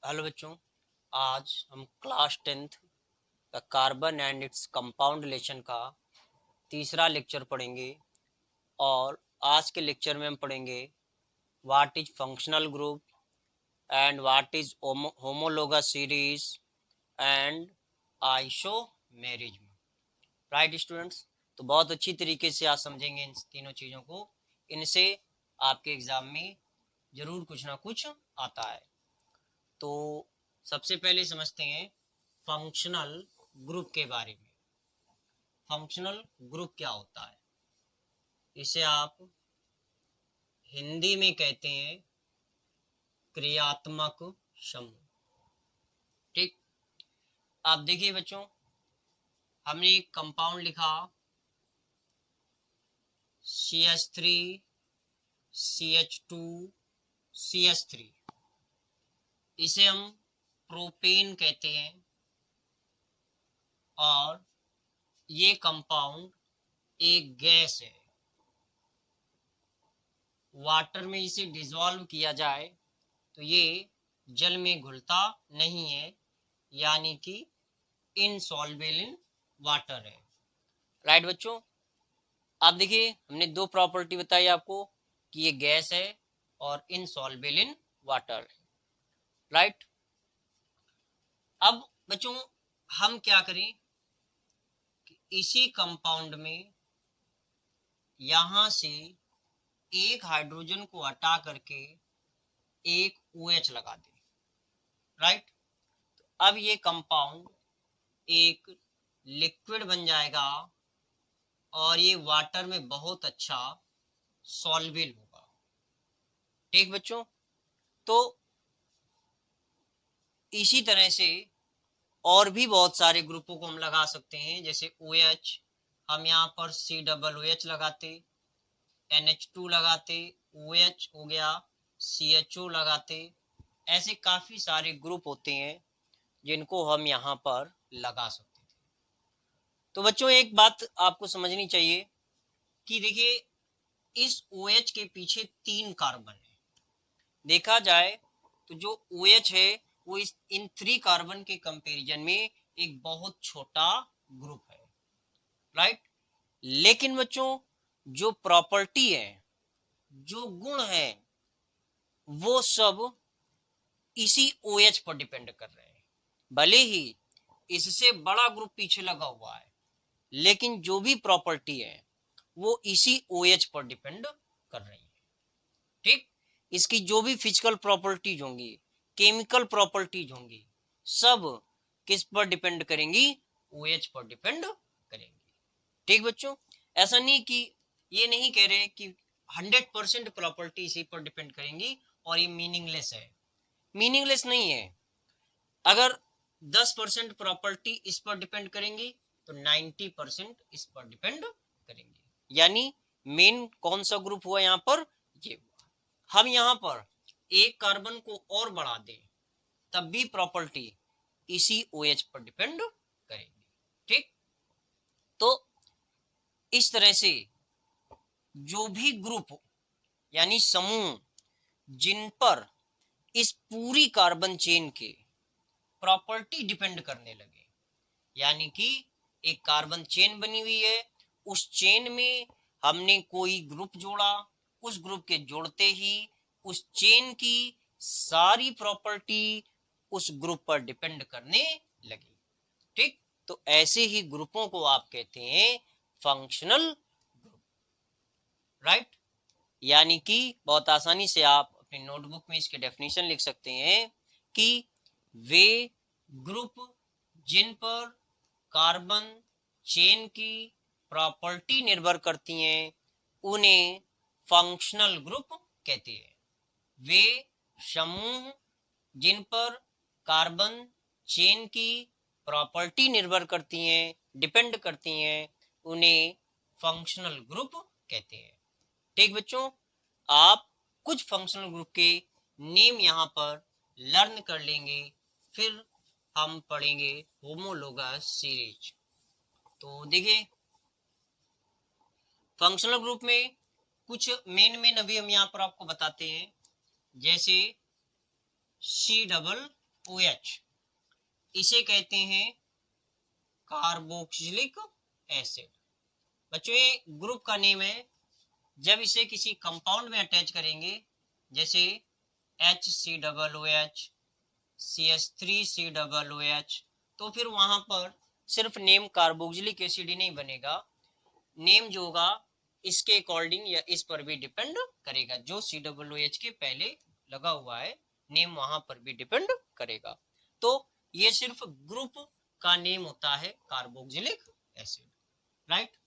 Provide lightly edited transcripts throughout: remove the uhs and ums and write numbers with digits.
Hello बच्चों, आज हम क्लास 10th का carbon and its compound relation का तीसरा लेक्चर पढ़ेंगे। और आज के लेक्चर में हम पढ़ेंगे what is functional group and what is homologous series and isomerism. Right students, तो बहुत अच्छी तरीके से आज समझेंगे इन तीनों चीज़ों को। इनसे आपके एग्जाम में जरूर कुछ ना कुछ आता है। तो सबसे पहले समझते हैं फंक्शनल ग्रुप के बारे में। फंक्शनल ग्रुप क्या होता है? इसे आप हिंदी में कहते हैं क्रियात्मक समूह। ठीक, आप देखिए बच्चों, हमने एक कंपाउंड लिखा CH3 CH2 CH3। इसे हम प्रोपेन कहते हैं और ये कंपाउंड एक गैस है। वाटर में इसे डिसॉल्व किया जाए तो ये जल में घुलता नहीं है, यानी कि इनसॉल्युबल इन वाटर है। राइट बच्चों, आप देखिए हमने दो प्रॉपर्टी बताई आपको कि ये गैस है और इनसॉल्युबल इन वाटर है। राइट, अब बच्चों हम क्या करें कि इसी कंपाउंड में यहां से एक हाइड्रोजन को हटा करके एक OH लगा दें। राइट, अब ये कंपाउंड एक लिक्विड बन जाएगा और ये वाटर में बहुत अच्छा सॉल्युबल होगा। ठीक बच्चों, तो इसी तरह से और भी बहुत सारे ग्रुपों को हम लगा सकते हैं, जैसे OH हम यहाँ पर COOH लगाते, NH2 लगाते, OH हो गया, CHO लगाते। ऐसे काफी सारे ग्रुप होते हैं जिनको हम यहाँ पर लगा सकते थे। तो बच्चों एक बात आपको समझनी चाहिए कि देखिए इस OH के पीछे 3 कार्बन है। देखा जाए तो जो OH है वो इन 3 कार्बन के कंपैरिजन में एक बहुत छोटा ग्रुप है। राइट, लेकिन बच्चों जो प्रॉपर्टी है, जो गुण है, वो सब इसी OH पर डिपेंड कर रहे हैं। भले ही इससे बड़ा ग्रुप पीछे लगा हुआ है, लेकिन जो भी प्रॉपर्टी है वो इसी OH पर डिपेंड कर रही है। ठीक, इसकी जो भी फिजिकल प्रॉपर्टीज होंगी, केमिकल प्रॉपर्टीज होंगी, सब किस पर डिपेंड करेंगी? OH पर डिपेंड करेंगी। ठीक बच्चों, ऐसा नहीं कि ये नहीं कह रहे कि 100% प्रॉपर्टी इसी पर डिपेंड करेंगी और ये मीनिंगलेस है। मीनिंगलेस नहीं है। अगर 10% प्रॉपर्टी इस पर डिपेंड करेंगी तो 90% इस पर डिपेंड करेंगे। यानी मेन कौन सा ग्रुप हुआ यहाँ पर? ये हुआ। हम यहाँ पर एक कार्बन को और बढ़ा दें तब भी प्रॉपर्टी इसी OH पर डिपेंड करेगी। ठीक, तो इस तरह से जो भी ग्रुप यानी समूह जिन पर इस पूरी कार्बन चेन के प्रॉपर्टी डिपेंड करने लगे, यानी कि एक कार्बन चेन बनी हुई है, उस चेन में हमने कोई ग्रुप जोड़ा, उस ग्रुप के जोड़ते ही उस चेन की सारी प्रॉपर्टी उस ग्रुप पर डिपेंड करने लगी। ठीक, तो ऐसे ही ग्रुपों को आप कहते हैं फंक्शनल ग्रुप। राइट, यानी कि बहुत आसानी से आप अपनी नोटबुक में इसके डेफिनेशन लिख सकते हैं कि वे ग्रुप जिन पर कार्बन चेन की प्रॉपर्टी निर्भर करती हैं उन्हें फंक्शनल ग्रुप कहते हैं। वे समूह जिन पर कार्बन चेन की प्रॉपर्टी निर्भर करती हैं, डिपेंड करती हैं, उन्हें फंक्शनल ग्रुप कहते हैं। ठीक बच्चों, आप कुछ फंक्शनल ग्रुप के नेम यहाँ पर लर्न कर लेंगे, फिर हम पढ़ेंगे होमोलोगस सीरीज। तो देखिए फंक्शनल ग्रुप में कुछ मेन अभी हम यहाँ पर आपको बताते हैं, जैसे C डबल OH, इसे कहते हैं कार्बोक्सिलिक एसिड। बच्चों ये ग्रुप का नेम है। जब इसे किसी कंपाउंड में अटैच करेंगे जैसे HCOOH, CH3COOH, तो फिर वहां पर सिर्फ नेम कार्बोक्सिलिक एसिड ही नहीं बनेगा, नेम जो होगा इसके अकॉर्डिंग या इस पर भी डिपेंड करेगा। जो COOH के पहले लगा हुआ है नेम वहां पर भी डिपेंड करेगा। तो ये सिर्फ ग्रुप का नेम होता है कार्बोक्सिलिक एसिड, राइट।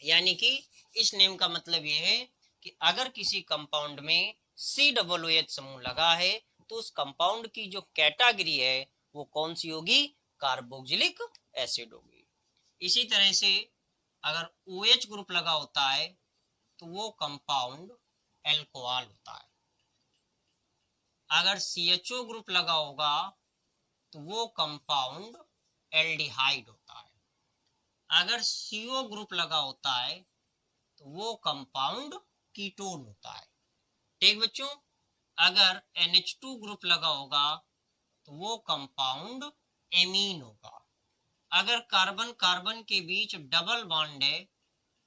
यानी कि इस नेम का मतलब ये है कि अगर किसी कंपाउंड में COOH समूह लगा है तो उस कंपाउंड की जो कैटेगरी है वो कौन सी होगी, कार्बोक्सिलिक एसिड होगी। इसी तरह से अगर OH ग्रुप लगा होता है तो वो कंपाउंड एल्कोहल होता है। अगर CHO ग्रुप लगा होगा तो वो कंपाउंड एल्डिहाइड होता है। अगर CO ग्रुप लगा होता है तो वो कंपाउंड कीटोन होता है। ठीक बच्चों, अगर NH2 ग्रुप लगा होगा तो वो कंपाउंड एमीन होगा। अगर कार्बन कार्बन के बीच डबल बॉन्ड है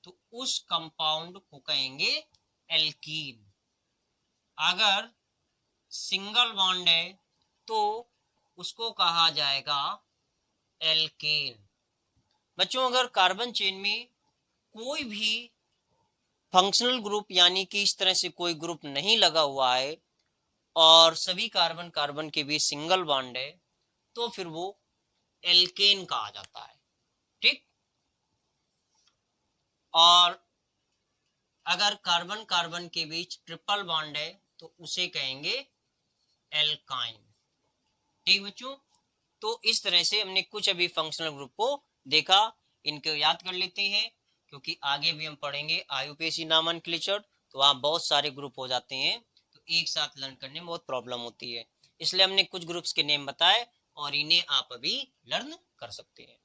तो उस कंपाउंड को कहेंगे एल्कीन। अगर सिंगल बॉन्ड है तो उसको कहा जाएगा एल्केन। बच्चों अगर कार्बन चेन में कोई भी फंक्शनल ग्रुप यानी कि इस तरह से कोई ग्रुप नहीं लगा हुआ है और सभी कार्बन कार्बन के बीच सिंगल बॉन्ड है तो फिर वो एल्केन कहा जाता है। ठीक, और अगर कार्बन कार्बन के बीच ट्रिपल बॉन्ड है तो उसे कहेंगे एल्काइन। ठीक बच्चों, तो इस तरह से हमने कुछ अभी फंक्शनल ग्रुप को देखा, इनको याद कर लेते हैं क्योंकि आगे भी हम पढ़ेंगे IUPAC नॉमेनक्लेचर, तो वहाँ बहुत सारे ग्रुप हो जाते हैं तो एक साथ लर्न करने में बहुत प्रॉब्लम होती है, इसलिए हमने कुछ ग्रुप्स के नेम बताए और इन्हें आप अभी लर्न कर सकते हैं।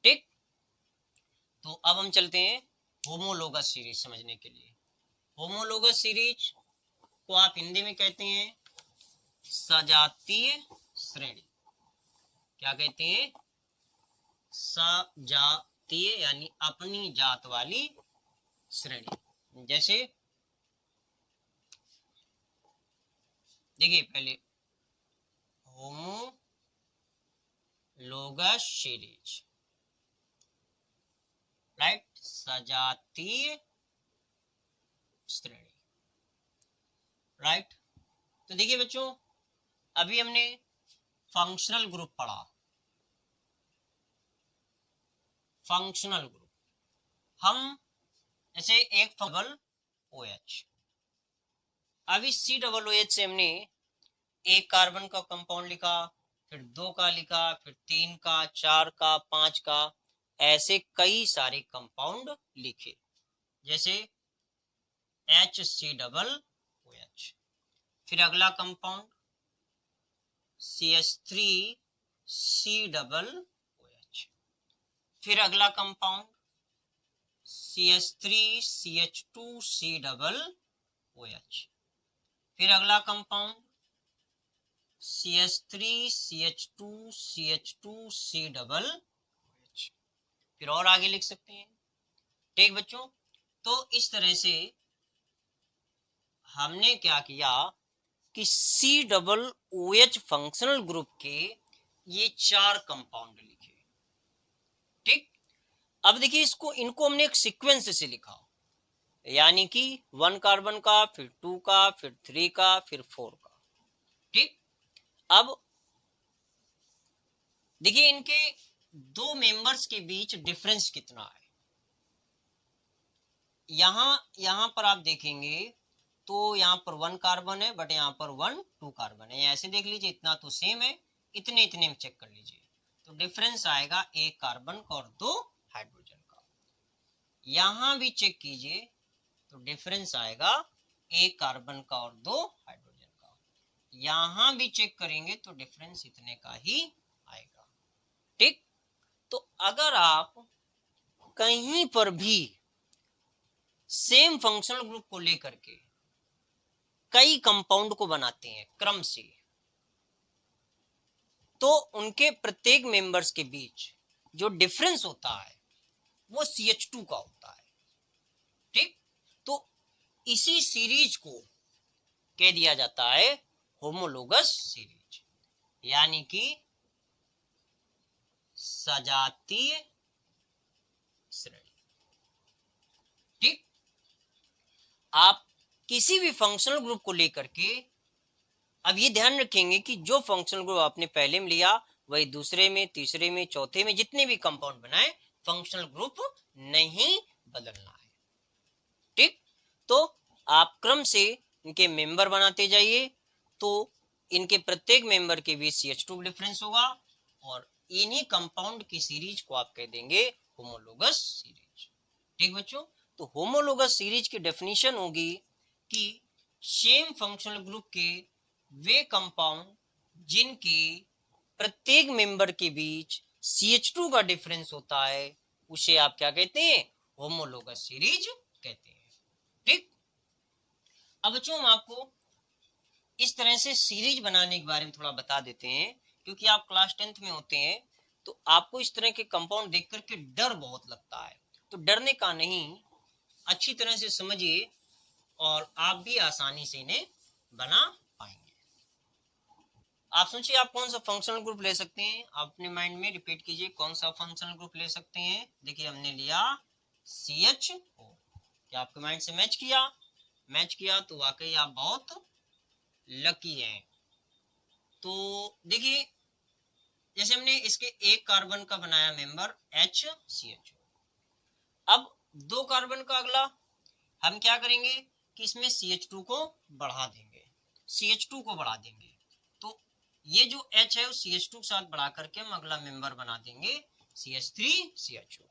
ठीक, तो अब हम चलते हैं होमोलोगस सीरीज समझने के लिए। होमोलोगस सीरीज को आप हिंदी में कहते हैं सजातीय श्रेणी। क्या कहते हैं, सजातीय यानी अपनी जात वाली श्रेणी। जैसे देखिए पहले होमोलोगस सीरीज, राइट, सजातीय श्रेणी, राइट। तो देखिए बच्चों अभी हमने फंक्शनल ग्रुप पढ़ा। फंक्शनल ग्रुप हम जैसे एक फंक्शनल OH, अभी COOH से हमने एक कार्बन का कंपाउंड लिखा, फिर 2 का लिखा, फिर 3 का, 4 का, 5 का, ऐसे कई सारे कंपाउंड लिखे। जैसे HCOOH, फिर अगला कंपाउंड CH3COOH, फिर अगला कंपाउंड CH3CH2COOH, फिर अगला कंपाउंड CH3CH2CH2COOH, फिर और आगे लिख सकते हैं। ठीक बच्चों, तो इस तरह से हमने क्या किया कि COOH फंक्शनल ग्रुप के ये 4 कंपाउंड लिखे। ठीक, अब देखिए इसको इनको हमने एक सीक्वेंस से लिखा, यानी कि 1 कार्बन का, फिर 2 का, फिर 3 का, फिर 4 का। ठीक, अब देखिए इनके 2 मेंबर्स के बीच डिफरेंस कितना है। यहां पर आप देखेंगे तो यहाँ पर 1 कार्बन है बट यहाँ पर 2 कार्बन है। ऐसे देख लीजिए इतना तो सेम है, इतने इतने में चेक कर लीजिए तो डिफरेंस आएगा 1 कार्बन का और 2 हाइड्रोजन का। यहां भी चेक कीजिए तो डिफरेंस आएगा 1 कार्बन का और 2 हाइड्रोजन का। यहां भी चेक करेंगे तो डिफरेंस इतने का ही आएगा। ठीक, तो अगर आप कहीं पर भी सेम फंक्शनल ग्रुप को लेकर के कई कंपाउंड को बनाते हैं क्रम से, तो उनके प्रत्येक मेंबर्स के बीच जो डिफरेंस होता है वो CH2 का होता है। ठीक, तो इसी सीरीज को कह दिया जाता है होमोलोगस सीरीज, यानी कि सजातीय श्रेणी। ठीक, आप किसी भी फंक्शनल ग्रुप को लेकर के अब ये ध्यान रखेंगे कि जो फंक्शनल ग्रुप आपने पहले में लिया वही दूसरे में, तीसरे में, चौथे में, जितने भी कंपाउंड बनाए फंक्शनल ग्रुप नहीं बदलना है। ठीक, तो आप क्रम से इनके मेंबर बनाते जाइए, तो इनके प्रत्येक मेंबर के बीच CH2 डिफरेंस होगा और इन्हीं कंपाउंड की सीरीज को आप कह देंगे होमोलोगस सीरीज। ठीक बच्चों, तो होमोलोगस सीरीज की डेफिनेशन होगी कि सेम फंक्शनल ग्रुप के वे कंपाउंड जिनके प्रत्येक मेंबर के बीच CH2 का डिफरेंस होता है उसे आप क्या कहते हैं, होमोलोगस सीरीज कहते हैं। ठीक, अब बच्चों हम आपको इस तरह से सीरीज बनाने के बारे में थोड़ा बता देते हैं, क्योंकि आप क्लास 10th में होते हैं तो आपको इस तरह के कंपाउंड देख करके डर बहुत लगता है, तो डरने का नहीं, अच्छी तरह से समझिए और आप भी आसानी से इन्हें बना पाएंगे। आप सोचिए आप कौन सा फंक्शनल ग्रुप ले सकते हैं, आप अपने माइंड में रिपीट कीजिए कौन सा फंक्शनल ग्रुप ले सकते हैं। देखिए हमने लिया CHO, क्या आपके माइंड से मैच किया तो वाकई आप बहुत लकी हैं। तो देखिए जैसे हमने इसके एक कार्बन का बनाया मेंबर HCHO, अब 2 कार्बन का अगला हम क्या करेंगे कि इसमें CH2 को बढ़ा देंगे, तो ये जो H है उस CH2 के साथ बढ़ा करके हम अगला मेंबर बना देंगे CH3CHO।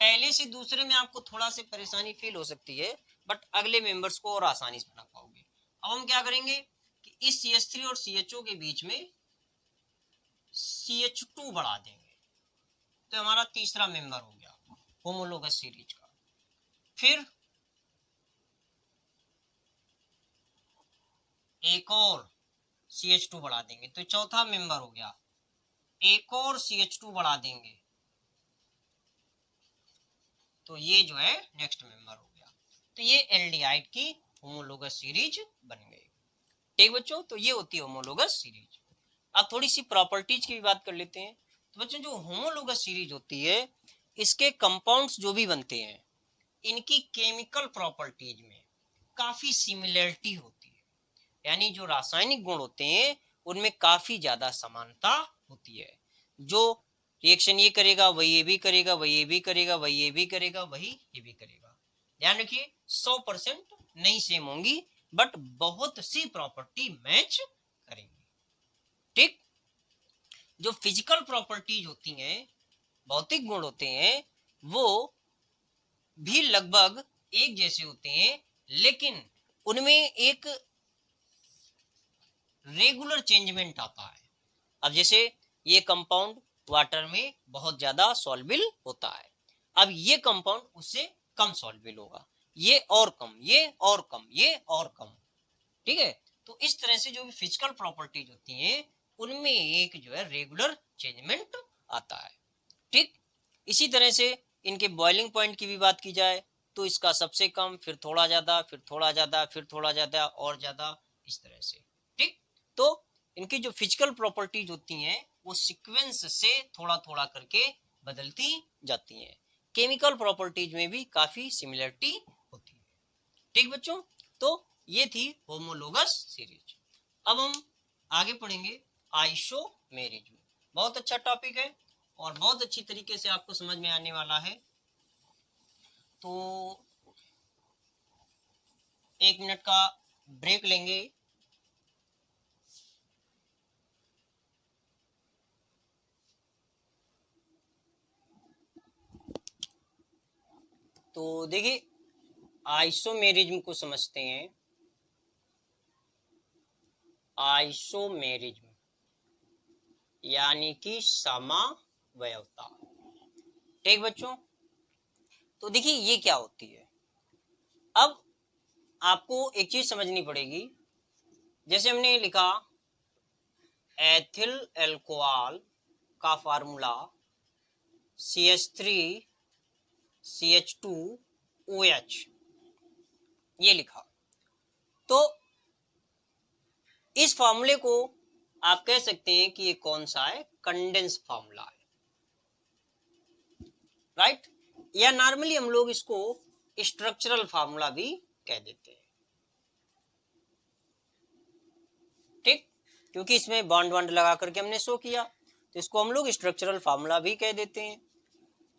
पहले से दूसरे में आपको थोड़ा सी परेशानी फील हो सकती है, बट अगले मेंबर्स को और आसानी से बना पाओगे। अब हम क्या करेंगे कि इस CH3 और CHO के बीच में CH2 बढ़ा देंगे, तो हमारा तीसरा मेंबर हो गया होमोलोगस सीरीज का। फिर एक और CH2 बढ़ा देंगे तो चौथा मेंबर हो गया, एक और CH2 बढ़ा देंगे तो ये जो है नेक्स्ट मेंबर हो गया, तो ये एल्डिहाइड की होमोलोगस सीरीज बन गई। ठीक बच्चों, तो ये होती है होमोलोगस सीरीज। अब थोड़ी सी प्रॉपर्टीज की भी बात कर लेते हैं। तो बच्चों जो होमोलोगस सीरीज होती है इसके कंपाउंड्स जो भी बनते हैं इनकी केमिकल प्रॉपर्टीज में काफी सिमिलरिटी होती है, यानी जो रासायनिक गुण होते हैं उनमें काफी ज्यादा समानता होती है। जो रिएक्शन ये करेगा वही ये भी करेगा, वही ये भी करेगा, वही ये भी करेगा, वही ये भी करेगा। ध्यान रखिए 100% नहीं सेम होंगी, बट बहुत सी प्रॉपर्टी मैच करेंगी। ठीक, जो फिजिकल प्रॉपर्टीज होती हैं, भौतिक गुण होते हैं, वो भी लगभग एक जैसे होते हैं, लेकिन उनमें एक रेगुलर चेंजमेंट आता है। अब जैसे ये कंपाउंड वाटर में बहुत ज्यादा सॉल्युबल होता है, अब ये कंपाउंड उससे कम सॉल्युबल होगा, ये और कम, ये और कम, ये और कम। ठीक है, तो इस तरह से जो भी फिजिकल प्रॉपर्टीज होती हैं उनमें एक जो है रेगुलर चेंजमेंट आता है। ठीक, इसी तरह से इनके बॉइलिंग पॉइंट की भी बात की जाए तो इसका सबसे कम, फिर थोड़ा ज्यादा, फिर थोड़ा ज्यादा, फिर थोड़ा ज्यादा और ज्यादा, इस तरह से। ठीक, तो इनकी जो फिजिकल प्रॉपर्टीज होती हैं वो सीक्वेंस से थोड़ा थोड़ा करके बदलती जाती हैं। केमिकल प्रॉपर्टीज में भी काफी सिमिलरिटी होती है। ठीक बच्चों, तो ये थी होमोलोगस सीरीज। अब हम आगे पढ़ेंगे आइसोमेरिज्म। बहुत अच्छा टॉपिक है और बहुत अच्छी तरीके से आपको समझ में आने वाला है। तो 1 मिनट का ब्रेक लेंगे। तो देखिए आइसोमेरिज्म को समझते हैं। आइसोमेरिज्म यानी कि समावयवता। ठीक बच्चों, तो देखिए ये क्या होती है। अब आपको एक चीज समझनी पड़ेगी, जैसे हमने लिखा एथिल अल्कोहल का फार्मूला CH3CH2OH ये लिखा। तो इस फार्मूले को आप कह सकते हैं कि ये कौन सा है, कंडेंस फार्मूला है, राइट। या नॉर्मली हम लोग इसको स्ट्रक्चरल फार्मूला भी कह देते हैं, ठीक, क्योंकि इसमें बॉन्ड वॉन्ड लगा करके हमने शो किया, तो इसको हम लोग स्ट्रक्चरल फार्मूला भी कह देते हैं।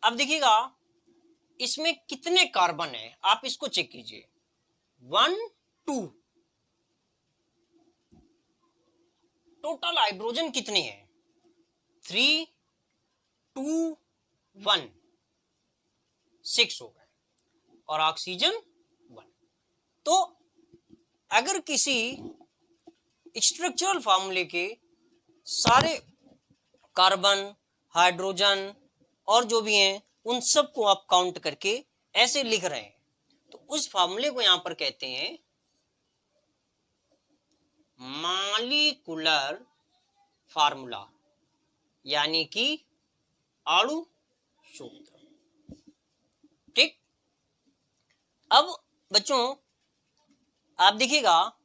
अब देखिएगा इसमें कितने कार्बन है, आप इसको चेक कीजिए, 1 2, टोटल हाइड्रोजन कितनी है, 3 2 1, 6 हो गए, और ऑक्सीजन 1। तो अगर किसी स्ट्रक्चरल फार्मूले के सारे कार्बन, हाइड्रोजन और जो भी हैं उन सब को आप काउंट करके ऐसे लिख रहे हैं, तो उस फार्मूले को यहां पर कहते हैं मॉलिक्यूलर फार्मूला, यानी कि अणु सूत्र, ठीक। अब बच्चों आप देखिएगा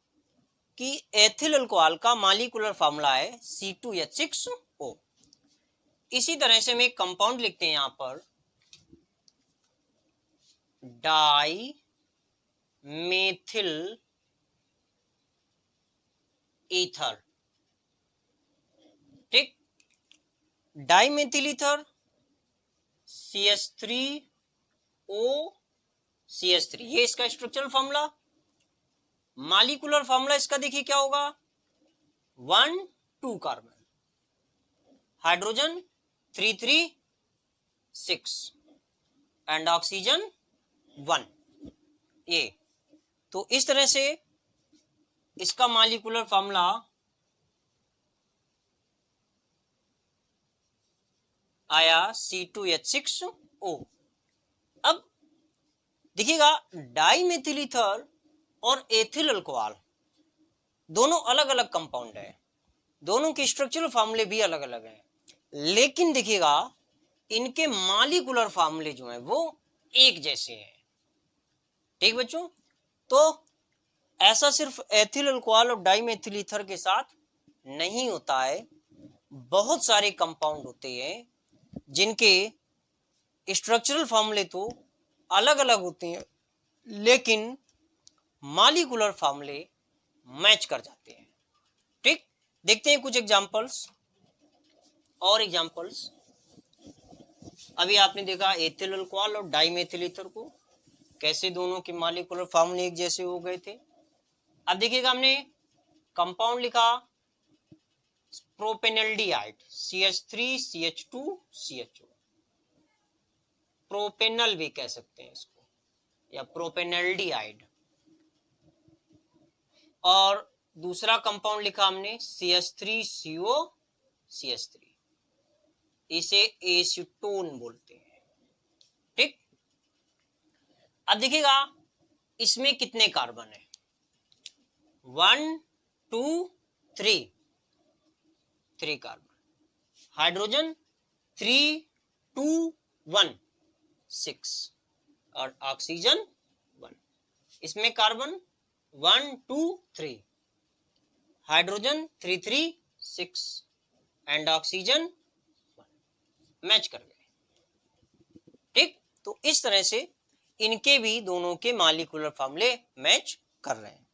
कि एथिल अल्कोहल का मॉलिक्यूलर फार्मूला है C2H6O। इसी तरह से हम एक कंपाउंड लिखते हैं यहां पर, डाई मेथिल ईथर, ठीक, डाई मेथिल ईथर CH3OCH3, ये इसका स्ट्रक्चरल फार्मूला। मॉलिक्यूलर फार्मूला इसका देखिए क्या होगा, 1 2 कार्बन, हाइड्रोजन 3 3 6 एंड ऑक्सीजन 1, ये। तो इस तरह से इसका मॉलिक्यूलर फार्मूला आया C2H6O। अब देखिएगा डाई मेथिल ईथर और एथिल अल्कोहल दोनों अलग अलग कंपाउंड है, दोनों के स्ट्रक्चरल फार्मूले भी अलग अलग हैं, लेकिन देखिएगा इनके मॉलिक्यूलर फार्मूले जो हैं वो एक जैसे हैं, ठीक बच्चों। तो ऐसा सिर्फ एथिल अल्कोहल और डाई मेथिल ईथर के साथ नहीं होता है, बहुत सारे कंपाउंड होते हैं जिनके स्ट्रक्चरल फार्मूले तो अलग अलग होते हैं, लेकिन मॉलिक्यूलर फार्मूले मैच कर जाते हैं, ठीक। देखते हैं कुछ एग्जांपल्स और एग्जांपल्स। अभी आपने देखा एथिल अल्कोहल और डाइमेथिल ईथर को कैसे दोनों के मॉलिक्यूलर फार्मूले एक जैसे हो गए थे। अब देखिएगा हमने कंपाउंड लिखा प्रोपेनल्डिहाइड CH3CH2CHO, प्रोपेनल भी कह सकते हैं इसको, या प्रोपेनल्डिहाइड। और दूसरा कंपाउंड लिखा हमने CH3COCH3, इसे एसीटोन बोलते हैं, ठीक। अब देखिएगा इसमें कितने कार्बन है, 1 2 3, 3 कार्बन, हाइड्रोजन 3 2 1 6 और ऑक्सीजन 1। इसमें carbon 1 2 3, hydrogen 3 3 6 and oxygen 1, match कर गए, ठीक। तो इस तरह से इनके भी दोनों के मॉलिक्यूलर फार्मूले मैच कर रहे हैं।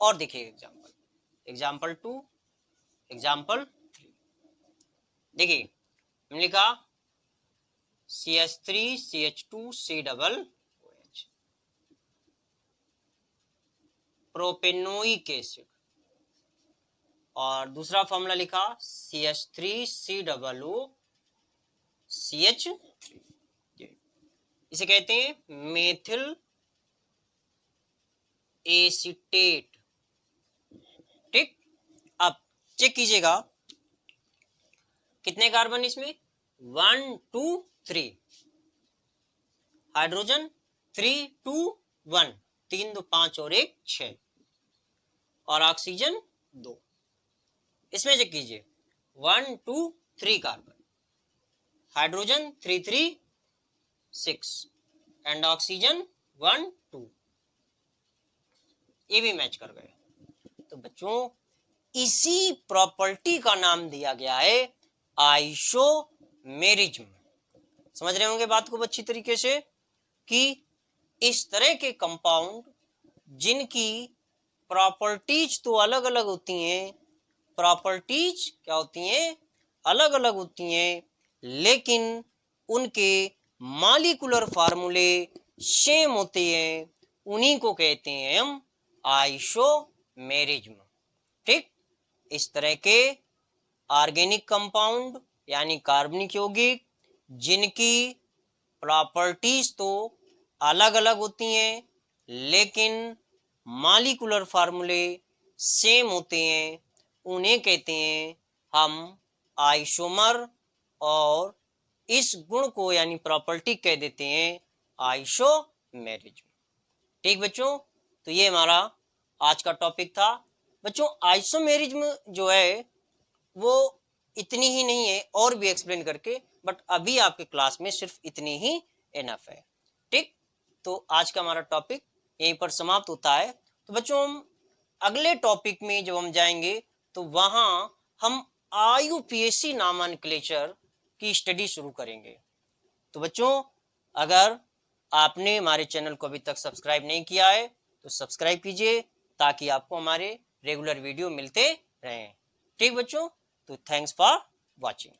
और देखिए एग्जांपल, एग्जांपल 2, एग्जांपल 3। देखिए हमने लिखा CH3CH2C OH, प्रोपेनोइक एसिड। और दूसरा फॉर्मूला लिखा CH3COOCH3, इसे कहते हैं मेथिल एसीटेट, ठीक। अब चेक कीजिएगा कितने कार्बन इसमें, 1 2 3, हाइड्रोजन 3 2 1, 3 2 5 और 1 6, और ऑक्सीजन 2। इसमें चेक कीजिए 1 2 3 कार्बन, हाइड्रोजन 3 3 6 एंड ऑक्सीजन 1 2, ये भी मैच कर गए। तो बच्चों इसी प्रॉपर्टी का नाम दिया गया है आइसोमेरिज्म। समझ रहे होंगे बात को अच्छी तरीके से कि इस तरह के कंपाउंड जिनकी प्रॉपर्टीज तो अलग अलग होती हैं, प्रॉपर्टीज क्या होती हैं, अलग अलग होती हैं, लेकिन उनके मॉलिक्यूलर फार्मूले सेम होते हैं, उन्हीं को कहते हैं हम आइसोमेरिज्म। ठीक, इस तरह के ऑर्गेनिक कंपाउंड यानी कार्बनिक यौगिक जिनकी प्रॉपर्टीज तो अलग अलग होती हैं लेकिन मॉलिक्यूलर फार्मूले सेम होते हैं, उन्हें कहते हैं हम आइसोमर, और इस गुण को यानी प्रॉपर्टी कह देते हैं आइसोमेरिज्म। ठीक बच्चों, तो ये हमारा आज का टॉपिक था। बच्चों आइसोमेरिज्म जो है वो इतनी ही नहीं है, और भी एक्सप्लेन करके, बट अभी आपके क्लास में सिर्फ इतनी ही इनफ है। ठीक, तो आज का हमारा टॉपिक यहीं पर समाप्त होता है। तो बच्चों हम अगले टॉपिक में जब हम जाएंगे तो वहां हम IUPAC नॉमेनक्लेचर की स्टडी शुरू करेंगे। तो बच्चों अगर आपने हमारे चैनल को अभी तक सब्सक्राइब नहीं किया है तो सब्सक्राइब कीजिए ताकि आपको हमारे रेगुलर वीडियो मिलते रहें। ठीक बच्चों, तो थैंक्स फॉर वॉचिंग।